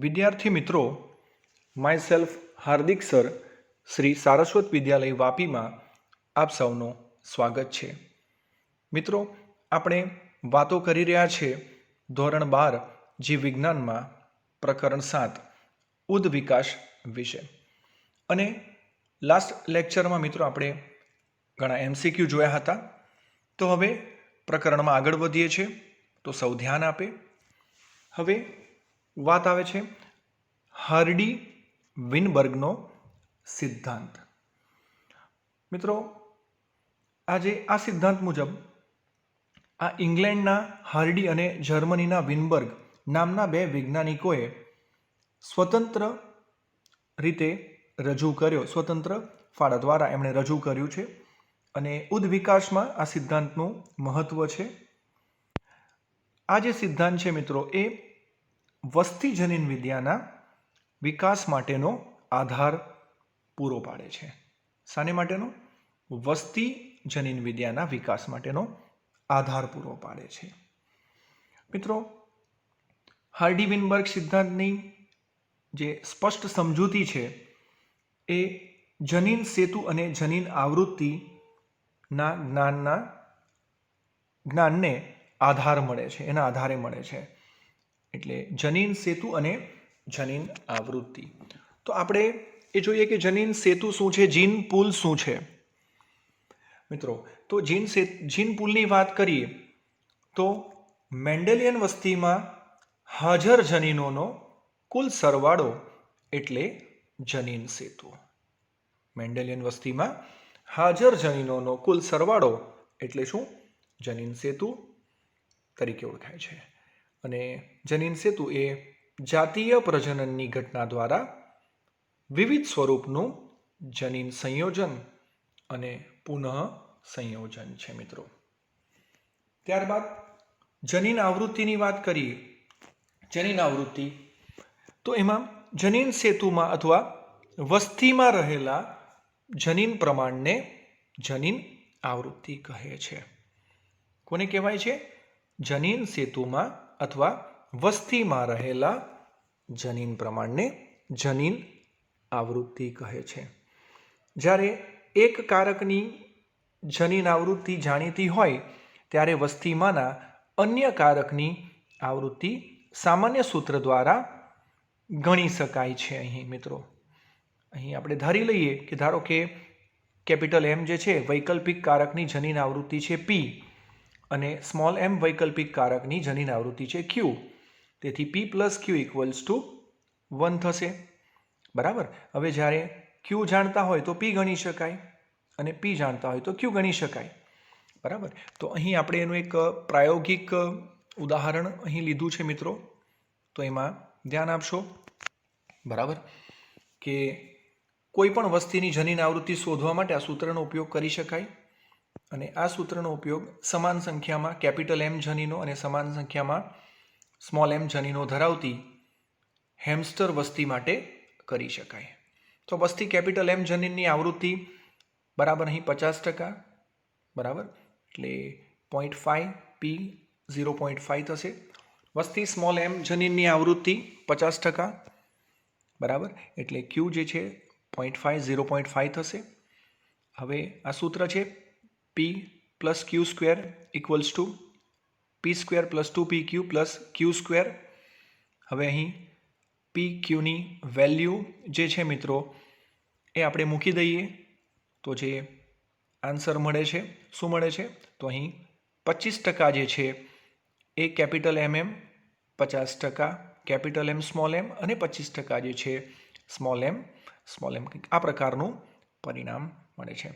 વિદ્યાર્થી મિત્રો, myself Hardik sir, Shri Saraswat Vidyalaya વાપીમાં આપ સૌનું સ્વાગત છે. મિત્રો, આપણે વાતો કરી રહ્યા છે ધોરણ 12 જીવ વિજ્ઞાનમાં પ્રકરણ 7 ઉદ વિકાસ વિશે. અને લાસ્ટ લેક્ચરમાં મિત્રો આપણે ઘણા એમસીક્યુ જોયા હતા. તો હવે પ્રકરણમાં આગળ વધીએ છીએ, તો સૌ ધ્યાન આપે. હવે વાત આવે છે હાર્ડી વિનબર્ગનો સિદ્ધાંત. મિત્રો, આજે આ સિદ્ધાંત મુજબ આ ઇંગ્લેન્ડના હાર્ડી અને જર્મનીના વિનબર્ગ નામના બે વૈજ્ઞાનિકોએ સ્વતંત્ર રીતે રજૂ કર્યો, સ્વતંત્ર ફાળા દ્વારા એમણે રજૂ કર્યું છે. અને ઉદ વિકાસમાં આ સિદ્ધાંતનું મહત્વ છે. આ જે સિદ્ધાંત છે મિત્રો, એ વસ્તી જનીન વિદ્યાના વિકાસ માટેનો આધાર પૂરો પાડે છે. શાને માટેનો? વસ્તી જનીન વિદ્યાના વિકાસ માટેનો આધાર પૂરો પાડે છે. મિત્રો, હાર્ડી વિનબર્ગ સિદ્ધાંતની જે સ્પષ્ટ સમજૂતી છે એ જનીન સેતુ અને જનીન આવૃત્તિના જ્ઞાનને આધાર મળે છે, એના આધારે મળે છે. એટલે જનીન સેતુ અને જનીન આવૃત્તિ. તો આપણે એ જોઈએ કે જનીન સેતુ શું છે, જીન પુલ શું છે. મિત્રો, તો જીન પુલની વાત કરીએ તો મેન્ડેલિયન વસ્તીમાં હાજર જનીનોનો કુલ સરવાળો એટલે જનીન સેતુ. મેન્ડેલિયન વસ્તીમાં હાજર જનીનોનો કુલ સરવાળો એટલે શું? જનીન સેતુ તરીકે ઓળખાય છે. અને જનીન સેતુ એ જાતીય પ્રજનનની ઘટના દ્વારા વિવિધ સ્વરૂપનું જનીન સંયોજન અને પુનઃ સંયોજન છે. મિત્રો, ત્યારબાદ જનીન આવૃત્તિની વાત કરીએ. જનીન આવૃત્તિ તો એમાં જનીન સેતુમાં અથવા વસ્તીમાં રહેલા જનીન પ્રમાણને જનીન આવૃત્તિ કહે છે. કોને કહેવાય છે? જનીન સેતુમાં અથવા વસ્તીમાં રહેલા જનીન પ્રમાણને જનીન આવૃત્તિ કહે છે. જ્યારે એક કારકની જનીન આવૃત્તિ જાણીતી હોય ત્યારે વસ્તીમાંના અન્ય કારકની આવૃત્તિ સામાન્ય સૂત્ર દ્વારા ગણી શકાય છે. અહીં મિત્રો, અહીં આપણે ધારી લઈએ કે ધારો કે કેપિટલ એમ જે છે વૈકલ્પિક કારકની જનીન આવૃત્તિ છે પી, અને સ્મોલ એમ વૈકલ્પિક કારકની જનીન આવૃત્તિ છે ક્યુ. તેથી પી પ્લસ ક્યુ ઇક્વલ્સ ટુ 1 થશે. બરાબર. હવે જ્યારે ક્યુ જાણતા હોય તો પી ગણી શકાય અને પી જાણતા હોય તો ક્યુ ગણી શકાય. બરાબર. તો અહીં આપણે એનું એક પ્રાયોગિક ઉદાહરણ અહીં લીધું છે મિત્રો. તો એમાં ધ્યાન આપશો. બરાબર, કે કોઈ પણ વસ્તીની જનીન આવૃત્તિ શોધવા માટે આ સૂત્રનો ઉપયોગ કરી શકાય. અને આ સૂત્રનો ઉપયોગ સમાન સંખ્યામાં કેપિટલ એમ જનીનો અને સમાન સંખ્યામાં સ્મોલ એમ જનીનો ધરાવતી હેમસ્ટર વસ્તી માટે કરી શકાય. તો વસ્તી કેપિટલ એમ જનીનની આવૃત્તિ બરાબર અહીં 50%. બરાબર, એટલે 0.5 પી 0.5 થશે. વસ્તી સ્મોલ એમ જનીનની આવૃત્તિ 50%. બરાબર, એટલે ક્યુ જે છે 0.5 થશે. હવે આ સૂત્ર છે P plus Q square equals to P square plus 2pq plus Q square. હવે અહીં પી ક્યુની વેલ્યુ જે છે મિત્રો એ આપણે મૂકી દઈએ તો જે આન્સર મળે છે, શું મળે છે? તો અહીં 25% જે છે એ capital M 50%, capital M small M અને 25% જે છે સ્મોલ એમ. આ પ્રકારનું પરિણામ મળે છે.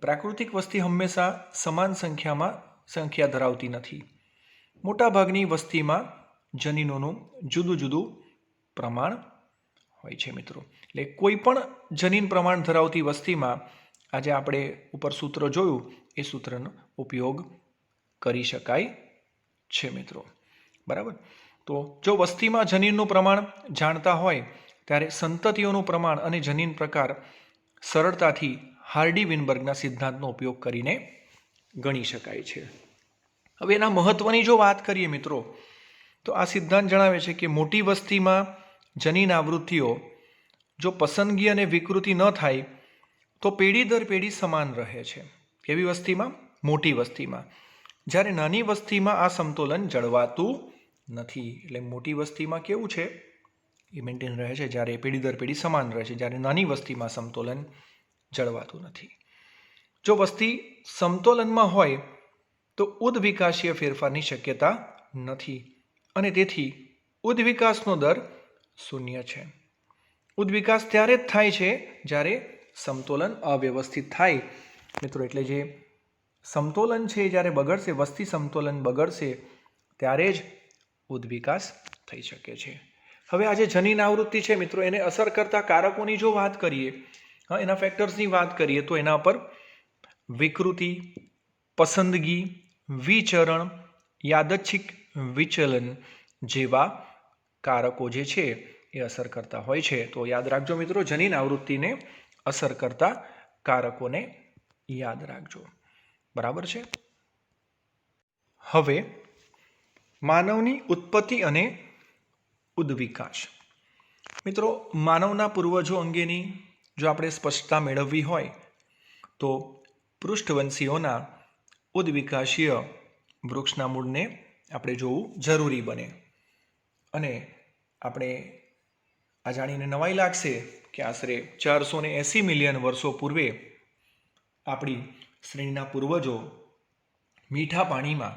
પ્રાકૃતિક વસ્તી હંમેશા સમાન સંખ્યા ધરાવતી નથી. મોટાભાગની વસ્તીમાં જનીનોનું જુદું જુદું પ્રમાણ હોય છે મિત્રો. એટલે કોઈ પણ જનીન પ્રમાણ ધરાવતી વસ્તીમાં આજે આપણે ઉપર સૂત્ર જોયું એ સૂત્રનો ઉપયોગ કરી શકાય છે મિત્રો. બરાબર. તો જો વસ્તીમાં જનીનનું પ્રમાણ જાણતા હોય ત્યારે સંતતિઓનું પ્રમાણ અને જનીન પ્રકાર સરળતાથી હાર્ડી વિનબર્ગના સિદ્ધાંતનો ઉપયોગ કરીને ગણી શકાય છે. હવે એના મહત્વની જો વાત કરીએ મિત્રો, તો આ સિદ્ધાંત જણાવે છે કે મોટી વસ્તીમાં જનીન આવૃત્તિઓ જો પસંદગી અને વિકૃતિ ન થાય તો પેઢી દર પેઢી સમાન રહે છે. કેવી વસ્તીમાં? મોટી વસ્તીમાં. જ્યારે નાની વસ્તીમાં આ સમતોલન જળવાતું નથી. એટલે મોટી વસ્તીમાં કેવું છે? એ મેન્ટેન રહે છે, જ્યારે પેઢી દર પેઢી સમાન રહે છે. જ્યારે નાની વસ્તીમાં સમતોલન જળવાતું નથી. જો વસ્તી સમતોલનમાં હોય તો ઉદ્વિકાસીય ફેરફારની શક્યતા નથી અને તેથી ઉદ્વિકાસનો દર 0 છે. ઉદ્વિકાસ ત્યારે જ થાય છે જ્યારે સમતોલન અવ્યવસ્થિત થાય મિત્રો. એટલે જે સમતોલન છે જ્યારે બગડશે, વસ્તી સમતોલન બગડશે ત્યારે જ ઉદ્વિકાસ થઈ શકે છે. હવે આ જે જનીન આવૃત્તિ છે મિત્રો, એને અસર કરતા કારકોની જો વાત કરીએ, એના ફેક્ટર્સની વાત કરીએ તો એના પર વિકૃતિ, પસંદગી, વિચરણ, યાદચ્છિક વિચલન જેવા કારકો જે છે એ અસર કરતા હોય છે. તો યાદ રાખજો મિત્રો, જનીન આવૃત્તિને અસર કરતા કારકોને યાદ રાખજો. બરાબર છે. હવે માનવની ઉત્પત્તિ અને ઉદ્વિકાસ. મિત્રો, માનવના પૂર્વજો અંગેની જો આપણે સ્પષ્ટતા મેળવવી હોય તો પૃષ્ઠવંશીઓના ઉદ્વિકાસીય વૃક્ષના મૂળને આપણે જોવું જરૂરી બને. અને આપણે આ જાણીને નવાઈ લાગશે કે આશરે 480 મિલિયન વર્ષો પૂર્વે આપણી શ્રેણીના પૂર્વજો મીઠા પાણીમાં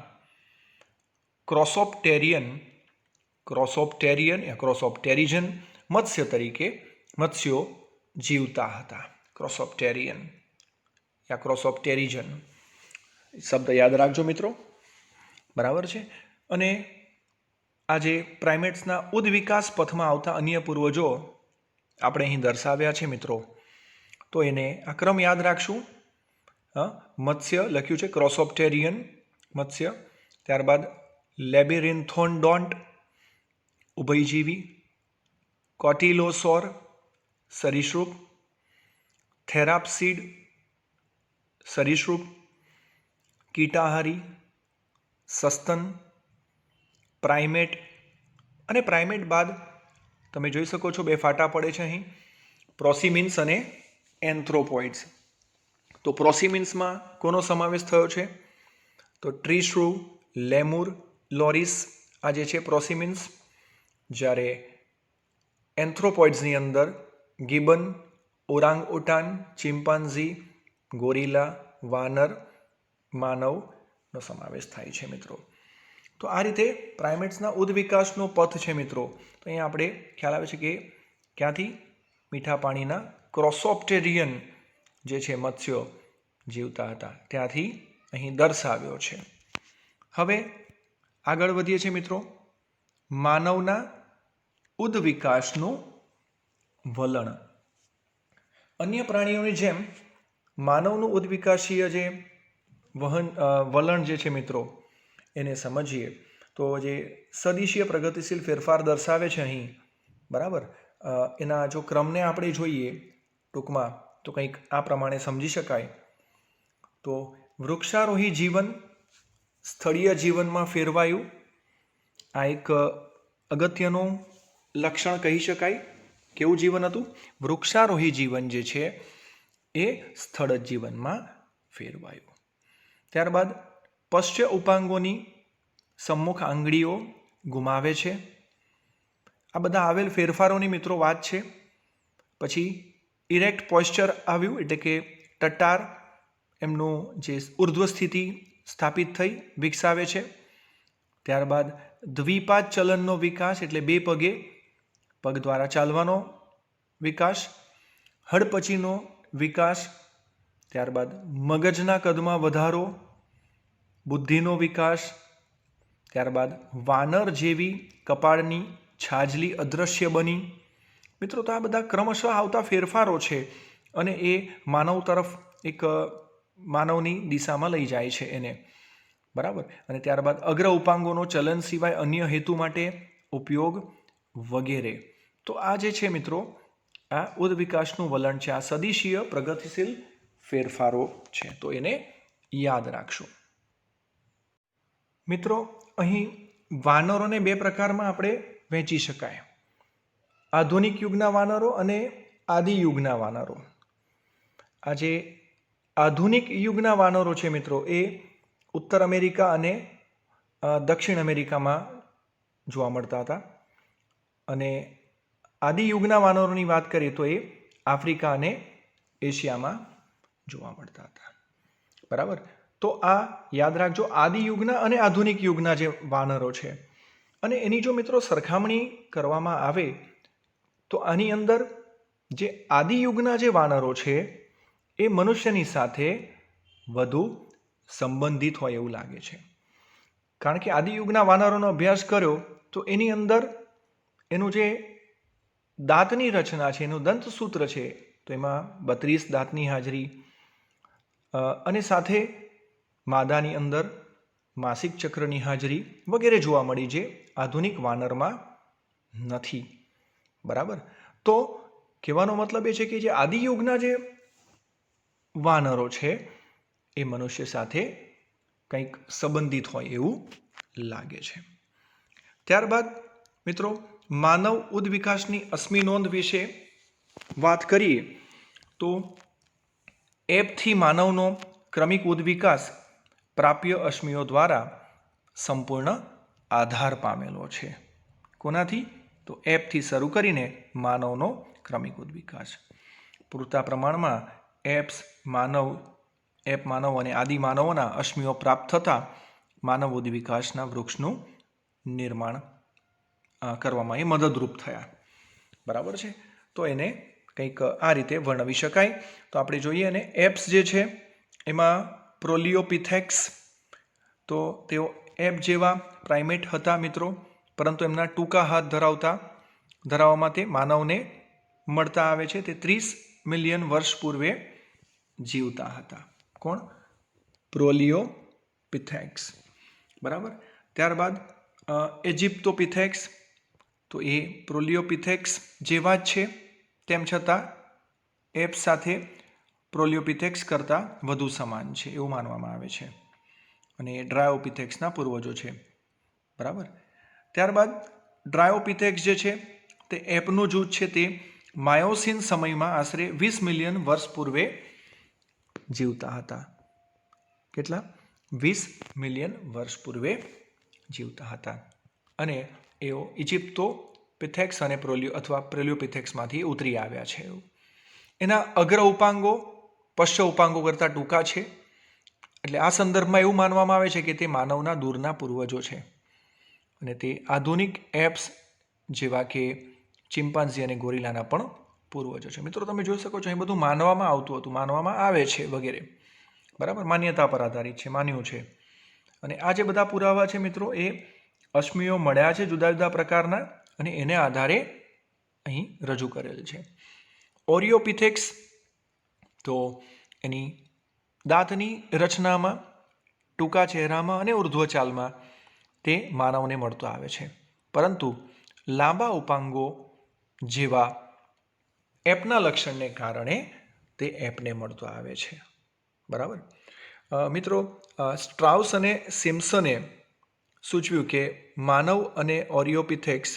ક્રોસોપ્ટેરિજન મત્સ્ય તરીકે મત્સ્યો જીવતા હતા. ક્રોસોપ્ટેરિજન શબ્દ યાદ રાખજો મિત્રો. બરાબર છે. અને આજે પ્રાઇમેટ્સના ઉદ્વિકાસ પથમાં આવતા અન્ય પૂર્વજો આપણે અહીં દર્શાવ્યા છે મિત્રો. તો એને આ ક્રમ યાદ રાખશું. મત્સ્ય લખ્યું છે ક્રોસોપ્ટેરિયન મત્સ્ય, ત્યારબાદ લેબિરિન્થોડોન્ટ ઉભયજીવી, કોટિલોસોર સરીસૃપ, થેરાપ્સીડ સરીસૃપ, કીટાહારી, સસ્તન, પ્રાઇમેટ. અને પ્રાઇમેટ બાદ તમે જોઈ શકો છો 2 ફાટા પડે છે અહીં, પ્રોસિમિન્સ અને એન્થ્રોપોઇડ્સ. તો પ્રોસિમિન્સમાં કોનો સમાવેશ થયો છે? તો ટ્રી શ્રૂ, લેમુર, લોરિસ આ જે છે પ્રોસિમિન્સ. જ્યારે એન્થ્રોપોઇડ્સની અંદર ગિબન, ઓરાંગ ઉટાન, ચિમ્પાન્ઝી, ગોરિલા, વાનર, માનવનો સમાવેશ થાય છે મિત્રો. તો આ રીતે પ્રાઇમેટ્સના ઉદ્વિકાસનો પથ છે મિત્રો. તો અહીંયા આપણે ખ્યાલ આવે છે કે ક્યાંથી? મીઠા પાણીના ક્રોસોપ્ટેરિયન જે છે મત્સ્યો જીવતા હતા ત્યાંથી અહીં દર્શાવ્યો છે. હવે આગળ વધીએ છીએ મિત્રો. માનવના ઉદ્વિકાસનું વલણ. અન્ય પ્રાણીઓની જેમ માનવનું ઉદ્વિકાસીય જે વલણ જે છે મિત્રો એને સમજીએ તો જે સદિશીય પ્રગતિશીલ ફેરફાર દર્શાવે છે અહીં, બરાબર, એના જો ક્રમને આપણે જોઈએ ટૂંકમાં તો કંઈક આ પ્રમાણે સમજી શકાય. તો વૃક્ષારોહી જીવન સ્થળીય જીવનમાં ફેરવાયું, આ એક અગત્યનું લક્ષણ કહી શકાય. કેવું જીવન હતું? વૃક્ષારોહી જીવન જે છે એ સ્થળ જીવનમાં ફેરવાયું. ત્યારબાદ પશ્ચ ઉપાંગોની સમ્મુખ આંગળીઓ ગુમાવે છે. આ બધા આવેલ ફેરફારોની મિત્રો વાત છે. પછી ઇરેક્ટ પોસ્ચર આવ્યું, એટલે કે ટટ્ટાર એમનું જે ઉર્ધ્વ સ્થિતિ સ્થાપિત થઈ વિકસાવે છે. ત્યારબાદ દ્વિપાદ ચલનનો વિકાસ, એટલે 2 પગે પગ દ્વારા ચાલવાનો વિકાસ. હડપચીનો વિકાસ. ત્યારબાદ મગજના કદમાં વધારો, બુદ્ધિનો વિકાસ. ત્યારબાદ વાનર જેવી કપાળની છાજલી અદૃશ્ય બની. મિત્રો, તો આ બધા ક્રમશઃ આવતા ફેરફારો છે અને એ માનવ તરફ એક માનવની દિશામાં લઈ જાય છે એને, બરાબર. અને ત્યારબાદ અગ્ર ઉપાંગોનો ચલન સિવાય અન્ય હેતુ માટે ઉપયોગ વગેરે. તો આ જે છે મિત્રો આ ઉદ્વિકાસનું વલણ છે, આ સદિશીય પ્રગતિશીલ ફેરફારો છે. તો એને યાદ રાખશું મિત્રો. અહીં વાનરોને 2 પ્રકારમાં આપણે વહેંચી શકાય. આધુનિક યુગના વાનરો અને આદિ યુગના વાનરો. આ જે આધુનિક યુગના વાનરો છે મિત્રો, એ ઉત્તર અમેરિકા અને દક્ષિણ અમેરિકામાં જોવા મળતા હતા, અને આદિ યુગના વાનરોની વાત કરીએ તો એ આફ્રિકા અને એશિયામાં જોવા મળતા હતા. બરાબર. તો આ યાદ રાખજો, આદિ યુગના અને આધુનિક યુગના જે વાનરો છે. અને એની જો મિત્રો સરખામણી કરવામાં આવે તો આની અંદર જે આદિ યુગના જે વાનરો છે એ મનુષ્યની સાથે વધુ સંબંધિત હોય એવું લાગે છે. કારણ કે આદિ યુગના વાનરોનો અભ્યાસ કર્યો તો એની અંદર એનું જે દાંતની રચના છે, એનું દંતસૂત્ર છે, તો એમાં 32 દાંતની હાજરી, અને સાથે માદાની અંદર માસિક ચક્રની હાજરી વગેરે જોવા મળી, જે આધુનિક વાનરમાં નથી. બરાબર. તો કહેવાનો મતલબ એ છે કે જે આદિયુગના જે વાનરો છે એ મનુષ્ય સાથે કંઈક સંબંધિત હોય એવું લાગે છે. ત્યારબાદ મિત્રો માનવ ઉદ્વિકાસની અશ્મિ નોંધ વિશે વાત કરીએ તો એપથી માનવનો ક્રમિક ઉદ્વિકાસ પ્રાપ્ય અશ્મિઓ દ્વારા સંપૂર્ણ આધાર પામેલો છે. કોનાથી? તો એપથી શરૂ કરીને માનવનો ક્રમિક ઉદ્વિકાસ. પૂરતા પ્રમાણમાં એપ માનવ અને આદિ માનવોના અશ્મિઓ પ્રાપ્ત થતાં માનવ ઉદ્વિકાસના વૃક્ષનું નિર્માણ કરવામાં એ મદદરૂપ થયા. બરાબર છે. તો એને કંઈક આ રીતે વર્ણવી શકાય. તો આપણે જોઈએ, અને એપ્સ જે છે એમાં પ્રોલિયોપિથેક્સ, તો તેઓ એપ જેવા પ્રાઇમેટ હતા મિત્રો, પરંતુ એમના ટૂંકા હાથ ધરાવવામાં તે માનવને મળતા આવે છે. તે 30 મિલિયન વર્ષ પૂર્વે જીવતા હતા. કોણ? પ્રોલિયોપિથેક્સ. બરાબર. ત્યારબાદ ઇજિપ્તોપિથેક્સ, તો એ પ્રોલિયોપિથેક્સ જેવા જ છે, તેમ છતાં એપ સાથે પ્રોલિયોપિથેક્સ કરતાં વધુ સમાન છે એવું માનવામાં આવે છે, અને એ ડ્રાયોપિથેક્સના પૂર્વજો છે. બરાબર. ત્યારબાદ ડ્રાયોપિથેક્સ જે છે તે એપનું જૂથ છે, તે માયોસીન સમયમાં આશરે 20 મિલિયન વર્ષ પૂર્વે જીવતા હતા. કેટલા? 20 મિલિયન વર્ષ પૂર્વે જીવતા હતા. અને એઓ ઇજિપ્તોપિથેક્સ અને પ્રોલિયોપિથેક્સમાંથી ઉતરી આવ્યા છે. એના અગ્ર ઉપાંગો પશ્ચ ઉપાંગો કરતાં ટૂંકા છે. એટલે આ સંદર્ભમાં એવું માનવામાં આવે છે કે તે માનવના દૂરના પૂર્વજો છે, અને તે આધુનિક એપ્સ જેવા કે ચિમ્પાન્ઝી અને ગોરિલાના પણ પૂર્વજો છે. મિત્રો તમે જોઈ શકો છો, એ બધું માનવામાં આવતું હતું, માનવામાં આવે છે વગેરે. બરાબર. માન્યતા પર આધારિત છે, માન્યું છે. અને આ જે બધા પુરાવા છે મિત્રો, એ અશ્મિઓ મળ્યા છે જુદા જુદા પ્રકારના, અને એને આધારે અહીં રજૂ કરેલ છે. ઓરિયોપિથેક્સ, તો એની દાંતની રચનામાં, ટૂંકા ચહેરામાં અને ઉર્ધ્વ ચાલમાં તે માનવને મળતો આવે છે, પરંતુ લાંબા ઉપાંગો જેવા એપના લક્ષણને કારણે તે એપને મળતો આવે છે. બરાબર. મિત્રો સ્ટ્રાઉસ અને સિમ્પસને સૂચવ્યું કે માનવ અને ઓરિયોપિથેક્સ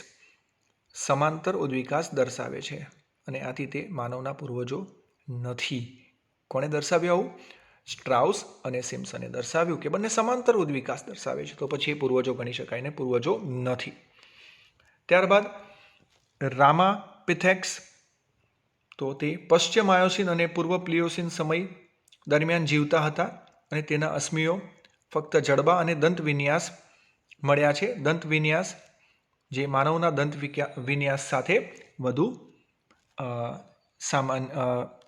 સમાંતર ઉદ્વિકાસ દર્શાવે છે, અને આથી તે માનવના પૂર્વજો નથી. કોણે દર્શાવ્યું આવું? સ્ટ્રાઉસ અને સિમ્પસને દર્શાવ્યું કે બંને સમાંતર ઉદ્વિકાસ દર્શાવે છે, તો પછી એ પૂર્વજો ગણી શકાય ને પૂર્વજો નથી. ત્યારબાદ રામાપિથેક્સ, તો તે પશ્ચિમ માયોસીન અને પૂર્વ પ્લિયોસીન સમય દરમિયાન જીવતા હતા, અને તેના અશ્મિઓ ફક્ત જડબા અને દંત વિન્યાસ મળ્યા છે. દંત વિન્યાસ જે માનવના દંત વિન્યાસ સાથે વધુ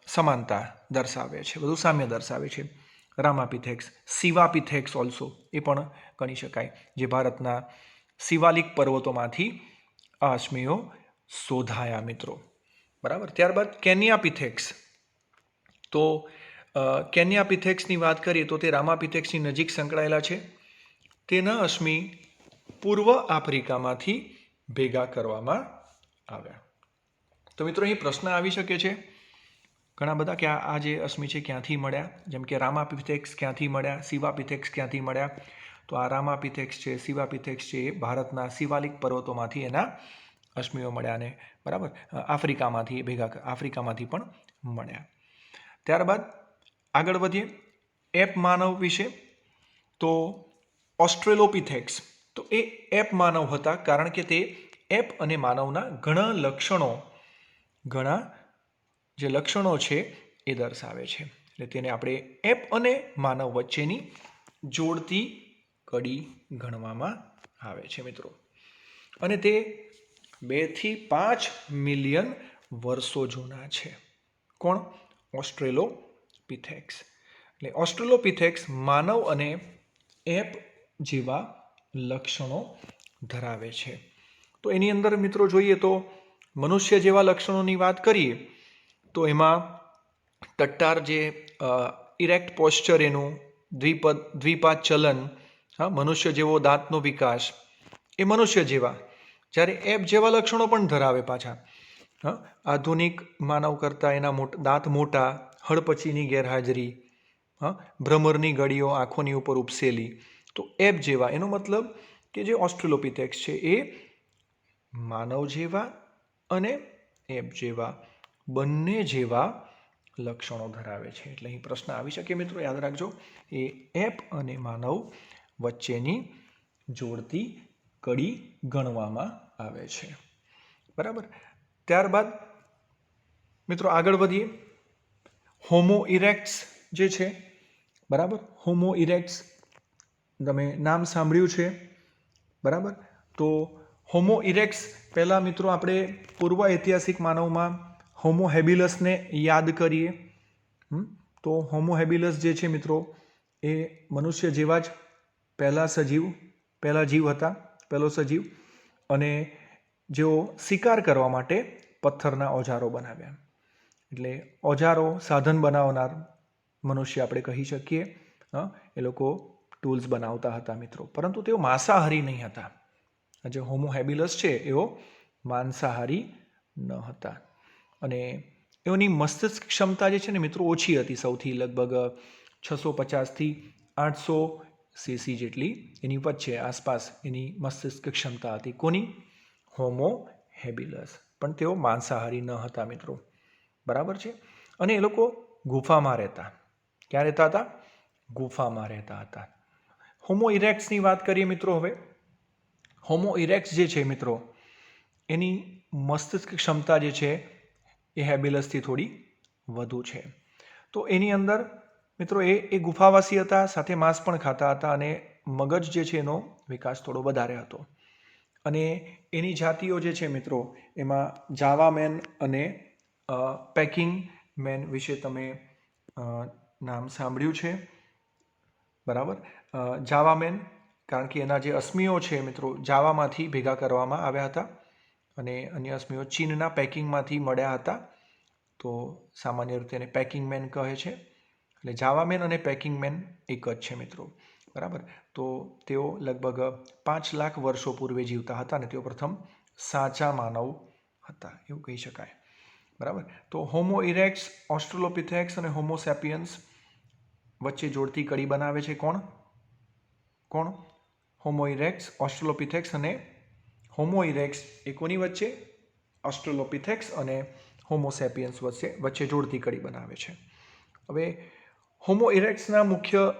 સમાનતા દર્શાવે છે, વધુ સામ્ય દર્શાવે છે. રામાપિથેક્સ. શિવાપિથેક્સ ઓલ્સો, એ પણ ગણી શકાય, જે ભારતના શિવાલિક પર્વતોમાંથી આ અશ્મિઓ શોધાયા મિત્રો. બરાબર. ત્યારબાદ કેનિયાપિથેક્સ, તો કેનિયાપિથેક્સની વાત કરીએ તો તે રામાપિથેક્સની નજીક સંકળાયેલા છે. તેના અશ્મિ પૂર્વ આફ્રિકામાંથી ભેગા કરવામાં આવ્યા. તો મિત્રો અહીં પ્રશ્ન આવી શકે છે ઘણા બધા કે આ જે અશ્મિ છે ક્યાંથી મળ્યા, જેમ કે રામાપિથેક્સ ક્યાંથી મળ્યા, શિવાપિથેક્સ ક્યાંથી મળ્યા. તો આ રામાપિથેક્સ છે, શિવાપિથેક્સ છે, એ ભારતના શિવાલિક પર્વતોમાંથી એના અશ્મિઓ મળ્યા ને, બરાબર, આફ્રિકામાંથી પણ મળ્યા. ત્યારબાદ આગળ વધીએ એપ માનવ વિશે. તો ઓસ્ટ્રેલોપિથેક્સ, તો એ એપ માનવ હતા, કારણ કે તે એપ અને માનવના ઘણા જે લક્ષણો છે એ દર્શાવે છે. એટલે તેને આપણે એપ અને માનવ વચ્ચેની જોડતી કડી ગણવામાં આવે છે મિત્રો. અને તે 2 થી 5 મિલિયન વર્ષો જૂના છે. કોણ? ઓસ્ટ્રેલોપિથેક્સ. એટલે ઓસ્ટ્રેલોપિથેક્સ માનવ અને એપ જેવા લક્ષણો ધરાવે છે. તો એની અંદર મિત્રો જોઈએ તો મનુષ્ય જેવા લક્ષણોની વાત કરીએ તો એમાં ટટ્ટાર જે ઇરેક્ટ પોસ્ચર, એનું દ્વિપાદ ચલન, મનુષ્ય જેવો દાંતનો વિકાસ, એ મનુષ્ય જેવા. જ્યારે એપ જેવા લક્ષણો પણ ધરાવે પાછા. આધુનિક માનવ કરતાં એના દાંત મોટા, હડપચીની ગેરહાજરી, ભ્રમરની ગળીઓ આંખોની ઉપર ઉપસેલી. તો એપ જેવા, એનો મતલબ કે જે ઓસ્ટ્રેલોપિથેક્સ છે એ માનવ જેવા અને એપ જેવા બંને જેવા લક્ષણો ધરાવે છે. એટલે અહીં પ્રશ્ન આવી શકે મિત્રો, યાદ રાખજો, એ એપ અને માનવ વચ્ચેની જોડતી કડી ગણવામાં આવે છે. બરાબર. ત્યારબાદ મિત્રો આગળ વધીએ. હોમો ઇરેક્ટ્સ જે છે, બરાબર, હોમો ઇરેક્ટ્સ તમે નામ સાંભળ્યું છે, બરાબર. તો હોમો ઇરેક્ટ્સ પહેલાં મિત્રો આપણે પૂર્વ ઐતિહાસિક માનવમાં હોમો હેબિલસને યાદ કરીએ. તો હોમો હેબિલસ જે છે મિત્રો એ મનુષ્ય જેવા જ પહેલો સજીવ, અને જેઓ શિકાર કરવા માટે પથ્થરના ઓજારો બનાવ્યા. એટલે ઓજારો, સાધન બનાવનાર મનુષ્ય આપણે કહી શકીએ. એ લોકો ટૂલ્સ બનાવતા હતા મિત્રો, પરંતુ તેઓ માંસાહારી નહીં હતા. જે હોમો હેબિલસ છે એઓ માંસાહારી ન હતા. અને એઓની મસ્તિષ્ક ક્ષમતા જે છે ને મિત્રો ઓછી હતી, સૌથી લગભગ 650 થી 800 સીસી જેટલી એની વચ્ચે આસપાસ એની મસ્તિષ્ક ક્ષમતા હતી. કોની? હોમો હેબિલસ. પણ તેઓ માંસાહારી ન હતા મિત્રો, બરાબર છે. અને એ લોકો ગુફામાં રહેતા. ક્યાં રહેતા હતા? ગુફામાં રહેતા હતા. હોમો ઇરેક્ટ્સની વાત કરીએ મિત્રો. હવે હોમો ઇરેક્ટ્સ જે છે મિત્રો એની મસ્તિષ્ક ક્ષમતા જે છે એ હેબિલસથી થોડી વધુ છે. તો એની અંદર મિત્રો એ ગુફાવાસી હતા, સાથે માંસ પણ ખાતા હતા, અને મગજ જે છે એનો વિકાસ થોડો વધારે હતો. અને એની જાતિઓ જે છે મિત્રો એમાં જાવા મેન અને પેકિંગ મેન વિશે તમે નામ સાંભળ્યું છે, બરાબર. જાવા મેન, કારણ કે એના જે અશ્મિઓ છે મિત્રો જાવામાંથી ભેગા કરવામાં આવ્યા હતા, અને અન્ય અશ્મિઓ ચીનના પેકિંગમાંથી મળ્યા હતા. તો સામાન્ય રીતે એને પેકિંગ મેન કહે છે. એટલે જાવા મેન અને પેકિંગ મેન એક જ છે મિત્રો, બરાબર. તો તેઓ લગભગ 5 લાખ વર્ષો પૂર્વે જીવતા હતા, અને તેઓ પ્રથમ સાચા માનવ હતા એવું કહી શકાય, બરાબર. તો હોમો ઇરેક્ટ્સ, ઓસ્ટ્રેલોપિથેક્સ અને હોમો સેપિયન્સ વચ્ચે જોડતી કડી બનાવે છે કોણ? હોમો ઇરેક્ટ્સ, ઓસ્ટ્રેલોપિથેક્સ અને હોમો ઇરેક્ટ્સ એ કોની વચ્ચે? ઓસ્ટ્રેલોપિથેક્સ અને હોમો સેપિયન્સ વચ્ચે જોડતી કડી બનાવે છે. હવે હોમો ઇરેક્ટ્સના મુખ્ય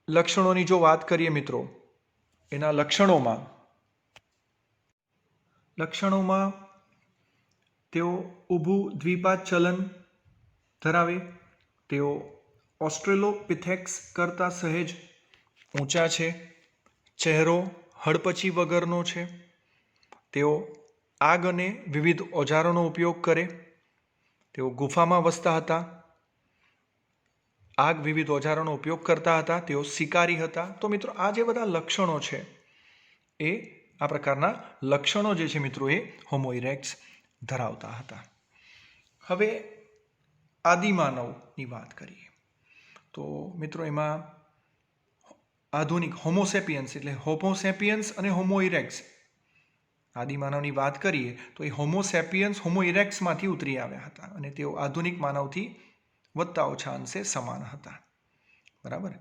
લક્ષણોની જો વાત કરીએ મિત્રો, એના લક્ષણોમાં તેઓ ઊભું દ્વિપાદ ચલન ધરાવે, તેઓ ઓસ્ટ્રેલોપિથેક્સ કરતાં સહેજ ઊંચા છે, ચહેરો હડપચી વગરનો છે, તેઓ આગ અને વિવિધ ઓજારોનો ઉપયોગ કરે, તેઓ ગુફામાં વસતા હતા, વિવિધ ઓજારોનો ઉપયોગ કરતા હતા, તેઓ શિકારી હતા. તો મિત્રો આ જે બધા લક્ષણો છે એ આ પ્રકારના લક્ષણો જે છે મિત્રો એ હોમો ઇરેક્ટ્સ ધરાવતા હતા. હવે આદિમાનવની વાત કરીએ તો મિત્રો એમાં આધુનિક હોમોસેપિયન્સ, એટલે હોમોસેપિયન્સ અને હોમો ઇરેક્ટ્સ, આદિમાનવની વાત કરીએ તો એ હોમોસેપિયન્સ હોમો ઇરેક્ટ્સમાંથી ઉતરી આવ્યા હતા, અને તેઓ આધુનિક માનવથી વધતા ઓછા અંશે સમાન હતા, બરાબર.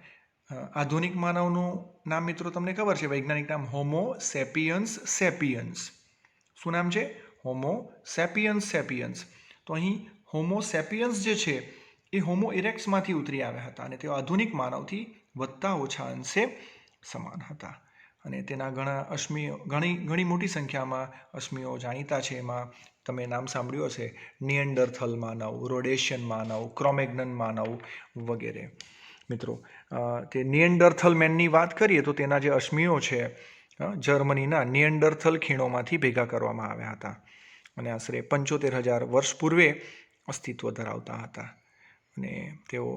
આધુનિક માનવનું નામ મિત્રો તમને ખબર છે, વૈજ્ઞાનિક નામ હોમો સેપિયન્સ સેપિયન્સ. શું નામ છે? હોમો સેપિયન્સ સેપિયન્સ. તો અહીં હોમો સેપિયન્સ જે છે એ હોમો ઇરેક્ટ્સમાંથી ઉતરી આવ્યા હતા અને તેઓ આધુનિક માનવથી વધતા ઓછા અંશે સમાન હતા. અને તેના ઘણા અશ્મિઓ, ઘણી મોટી સંખ્યામાં અશ્મિઓ જાણીતા છે. એમાં તમે નામ સાંભળ્યું હશે, નિએન્ડરથલ માનવ, રોડેશિયન માનવ, ક્રોમેગ્નન માનવ વગેરે. મિત્રો, તે નિએન્ડરથલ મેનની વાત કરીએ તો તેના જે અશ્મિઓ છે જર્મનીના નિએન્ડરથલ ખીણોમાંથી ભેગા કરવામાં આવ્યા હતા અને આશરે 75,000 વર્ષ પૂર્વે અસ્તિત્વ ધરાવતા હતા અને તેઓ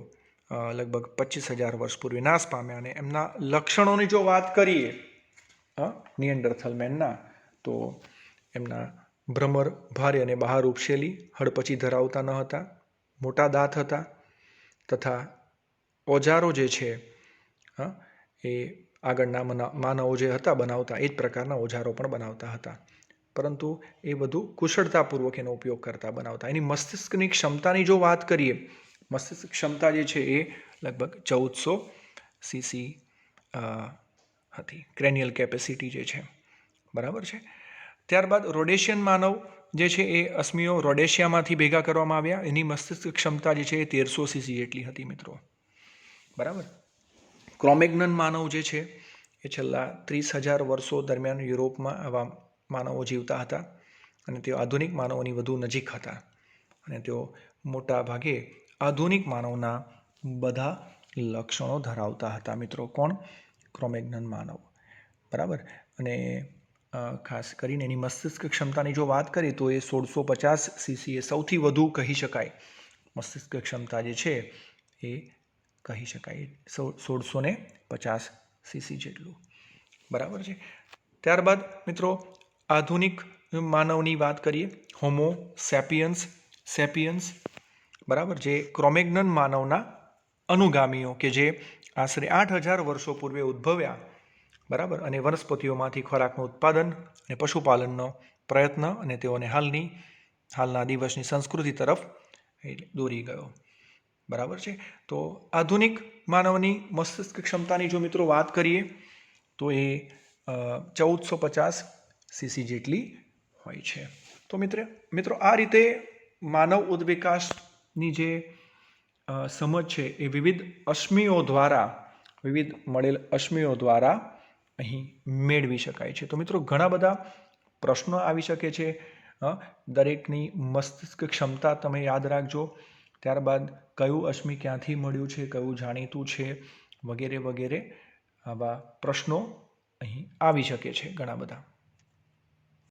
લગભગ 25,000 વર્ષ પૂર્વે નાશ પામ્યા. અને એમના લક્ષણોની જો વાત કરીએ નિએન્ડરથલ મેનના, તો એમના ભ્રમર, ભારે અને બહાર ઉપસેલી હડપચી ધરાવતા ન હતા, મોટા દાંત હતા તથા ઓજારો જે છે એ આગળના માનવો જે હતા બનાવતા એ જ પ્રકારના ઓજારો પણ બનાવતા હતા, પરંતુ એ બધું કુશળતાપૂર્વક એનો ઉપયોગ કરતા બનાવતા. એની મસ્તિષ્કની ક્ષમતાની જો વાત કરીએ, મસ્તિષ્ક ક્ષમતા જે છે એ લગભગ 1400 cc હતી, ક્રેનિયલ કેપેસિટી જે છે, બરાબર છે. ત્યારબાદ રોડેશિયન માનવ જે છે એ અશ્મિઓ રોડેશિયામાંથી ભેગા કરવામાં આવ્યા. એની મસ્તિષ્ક ક્ષમતા જે છે એ 1300 cc જેટલી હતી મિત્રો, બરાબર. ક્રોમેગ્નન માનવ જે છે એ છેલ્લા 30,000 વર્ષો દરમિયાન યુરોપમાં આવા માનવો જીવતા હતા અને તેઓ આધુનિક માનવોની વધુ નજીક હતા અને તેઓ મોટા ભાગે આધુનિક માનવના બધા લક્ષણો ધરાવતા હતા મિત્રો. કોણ? ક્રોમેગ્નન માનવ, બરાબર. અને ખાસ કરીને એની મસ્તિષ્ક ક્ષમતાની જો વાત કરીએ તો એ 1650 cc એ સૌથી વધુ કહી શકાય. મસ્તિષ્ક ક્ષમતા જે છે એ કહી શકાય 1650 cc જેટલું, બરાબર છે. ત્યારબાદ મિત્રો આધુનિક માનવની વાત કરીએ, હોમો સેપિયન્સ, બરાબર, જે ક્રોમેગ્નન માનવના અનુગામીઓ કે જે આશરે 8,000 વર્ષો પૂર્વે ઉદ્ભવ્યા, બરાબર, અને વનસ્પતિઓમાંથી ખોરાકનું ઉત્પાદન અને પશુપાલનનો પ્રયત્ન અને તેઓને હાલના દિવસની સંસ્કૃતિ તરફ દોરી ગયો, બરાબર છે. તો આધુનિક માનવની મસ્તિષ્ક ક્ષમતાની જો મિત્રો વાત કરીએ તો એ 1450 cc જેટલી હોય છે. તો મિત્રો આ રીતે માનવ ઉદ્વિકાસની જે સમજ છે એ વિવિધ મળેલ અશ્મિઓ દ્વારા અહીં મેળવી શકાય છે. તો મિત્રો ઘણા બધા પ્રશ્નો આવી શકે છે. દરેકની મસ્તિષ્ક ક્ષમતા તમે યાદ રાખજો. ત્યારબાદ કયું અશ્મિ ક્યાંથી મળ્યું છે, કયું જાણીતું છે, વગેરે વગેરે આવા પ્રશ્નો અહીં આવી શકે છે ઘણા બધા.